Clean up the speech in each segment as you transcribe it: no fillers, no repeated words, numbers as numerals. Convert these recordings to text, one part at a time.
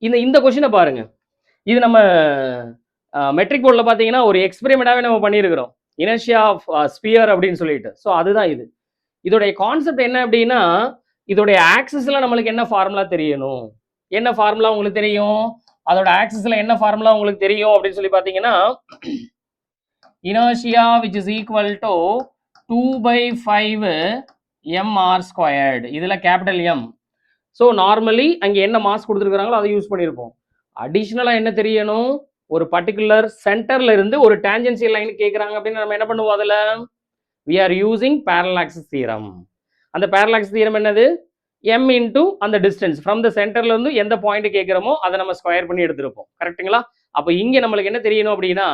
இந்த கொஸ்டினை பாருங்க. இது நம்ம மெட்ரிக் போர்டில் பார்த்தீங்கன்னா ஒரு எக்ஸ்பெரிமெண்டாகவே நம்ம பண்ணியிருக்கிறோம். இனர்ஷியா ஆஃப் ஸ்பியர் அப்படின்னு சொல்லிட்டு. ஸோ அதுதான் இது. இதோடைய கான்செப்ட் என்ன அப்படின்னா, இதோடைய ஆக்சிஸில் நம்மளுக்கு என்ன ஃபார்முலா தெரியணும், என்ன ஃபார்முலா உங்களுக்கு தெரியும், அதோட ஆக்சிஸில் என்ன ஃபார்முலா உங்களுக்கு தெரியும் அப்படின்னு சொல்லி பார்த்தீங்கன்னா, inertia which is equal to 2/5 mr². இதில் கேபிட்டல் M. ஸோ நார்மலி அங்கே என்ன மாஸ் கொடுத்துருக்காங்களோ அதை யூஸ் பண்ணியிருப்போம். அடிஷ்னலாக என்ன தெரியணும், ஒரு பர்டிகுலர் சென்டர்ல இருந்து ஒரு டான்ஜென்சியல் லைன் கேட்குறாங்க அப்படின்னு நம்ம என்ன பண்ணுவோம், அதில் we are using parallax theorem. அந்த parallax theorem என்னது, m into அந்த டிஸ்டன்ஸ் ஃப்ரம் த சென்டர்ல இருந்து எந்த பாயிண்ட் கேட்குறோமோ அதை நம்ம ஸ்கொயர் பண்ணி எடுத்திருப்போம். கரெக்டுங்களா? அப்போ இங்கே நம்மளுக்கு என்ன தெரியணும் அப்படின்னா,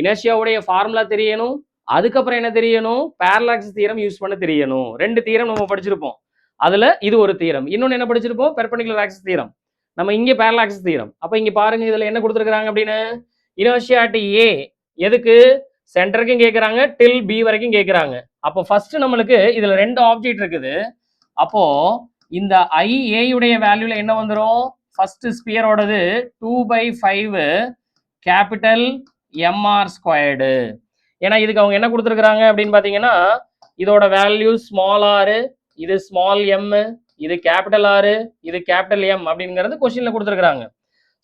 இனர்ஷியாவுடைய ஃபார்முலா தெரியணும், அதுக்கப்புறம் என்ன தெரியணும், பேரலாக்ஸ் தியரம் யூஸ் பண்ண தெரியணும். 2 தியரம் நம்ம படிச்சிருப்போம். அதுல இது ஒரு தியரம், இன்னொன்று என்ன படிச்சிருப்போம், பெர்பெண்டிகுலர் ஆக்சிஸ் தியரம். நம்ம இங்கே பேரலாக்ஸ் தியரம். அப்போ இங்கே பாருங்க, இதுல என்ன கொடுத்துருக்காங்க அப்படின்னு, இனர்ஷியா அட் ஏ எதுக்கு, சென்டருக்கும் கேட்குறாங்க, டில் பி வரைக்கும் கேட்குறாங்க. அப்போ ஃபர்ஸ்ட் நம்மளுக்கு இதுல 2 ஆப்ஜெக்ட் இருக்குது. அப்போ இந்த ஐஏயுடைய வேல்யூல என்ன வந்துடும், ஃபர்ஸ்ட் ஸ்பியரோடது 2/5 கேபிட்டல் mr². ஏன்னா இதுக்கு அவங்க என்ன கொடுத்துருக்காங்க அப்படின்னு பார்த்தீங்கன்னா, இதோட வேல்யூ ஸ்மால் ஆர், இது ஸ்மால் எம், இது கேபிட்டல் ஆர், இது கேபிட்டல் எம் அப்படிங்கிறது கொஸ்டின்ல கொடுத்துருக்காங்க.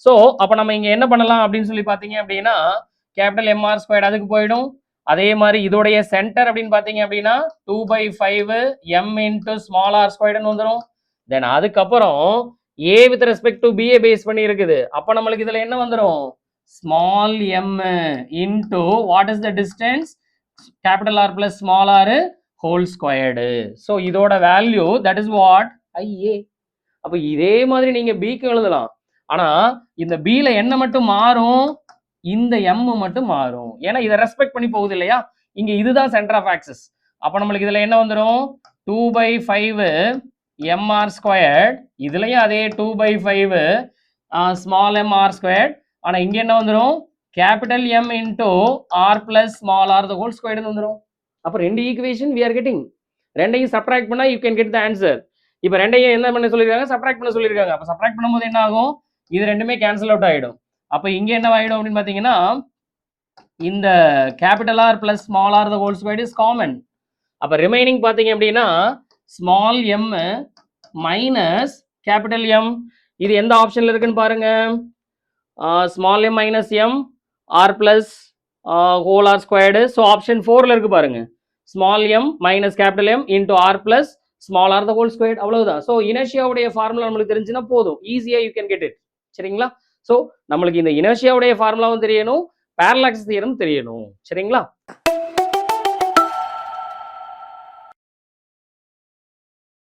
ஸோ அப்போ நம்ம இங்கே என்ன பண்ணலாம் அப்படின்னு சொல்லி பார்த்தீங்க அப்படின்னா, கேபிட்டல் mr² அதுக்கு போயிடும். அதே மாதிரி இதோடைய சென்டர் அப்படின்னு பார்த்தீங்க அப்படின்னா 2/5 m இன்ட்டு ஸ்மால் r² வந்துடும். தென் அதுக்கப்புறம் A with respect to PA பேஸ் பண்ணி இருக்குது. அப்போ நம்மளுக்கு இதில் என்ன வந்துடும், small M into what is the distance, capital R plus small R whole squared. So இதோட value that is what IA. அப்போ இதே மாதிரி நீங்கள் பிக்கு எழுதலாம். ஆனால் இந்த பியில் என்ன மட்டும் மாறும், இந்த எம் மட்டும் மாறும். ஏன்னா இதை ரெஸ்பெக்ட் பண்ணி போகுது இல்லையா, இங்கே இதுதான் சென்டர் ஆஃப் ஆக்சிஸ். அப்போ நம்மளுக்கு இதில் என்ன வந்துடும், 2/5 mr². இதுலையும் அதே 2/5 ஸ்மால் mr². ஆனால் இங்கே என்ன வந்துடும், capital M into R plus small R the whole squared வந்துடும். அப்போ 2 ஈக்குவேஷன் வி ஆர் கெட்டிங். ரெண்டையும் சப்ட்ராக்ட் பண்ணால் you can get the answer. இப்போ ரெண்டையும் என்ன பண்ண சொல்லியிருக்காங்க, சப்ட்ராக்ட் பண்ண சொல்லியிருக்காங்க. அப்போ சப்ட்ராக்ட் பண்ணும்போது என்ன ஆகும், இது ரெண்டுமே கேன்சல் அவுட் ஆகிடும். அப்போ இங்கே என்ன ஆகிடும் அப்படின்னு பார்த்தீங்கன்னா, இந்த capital R plus small R the whole squared is common. அப்போ ரிமைனிங் பார்த்தீங்க அப்படின்னா small M minus capital M. இது எந்த ஆப்ஷன்ல இருக்குன்னு பாருங்க, small M minus M R plus whole R squared. So option 4ல இருக்கு பாருங்க, small M minus capital M into R plus small R the whole squared. அவ்வளவுதான். ஸோ இனர்ஷியாவுடைய ஃபார்முலா நம்மளுக்கு தெரிஞ்சுன்னா போதும், ஈஸியா யூ கேன் கெட் இட். சரிங்களா? ஸோ நம்மளுக்கு இந்த இனர்ஷியாவுடைய ஃபார்முலாவும் தெரியணும், பேரலாக்ஸ் தியரம் தெரியணும். சரிங்களா?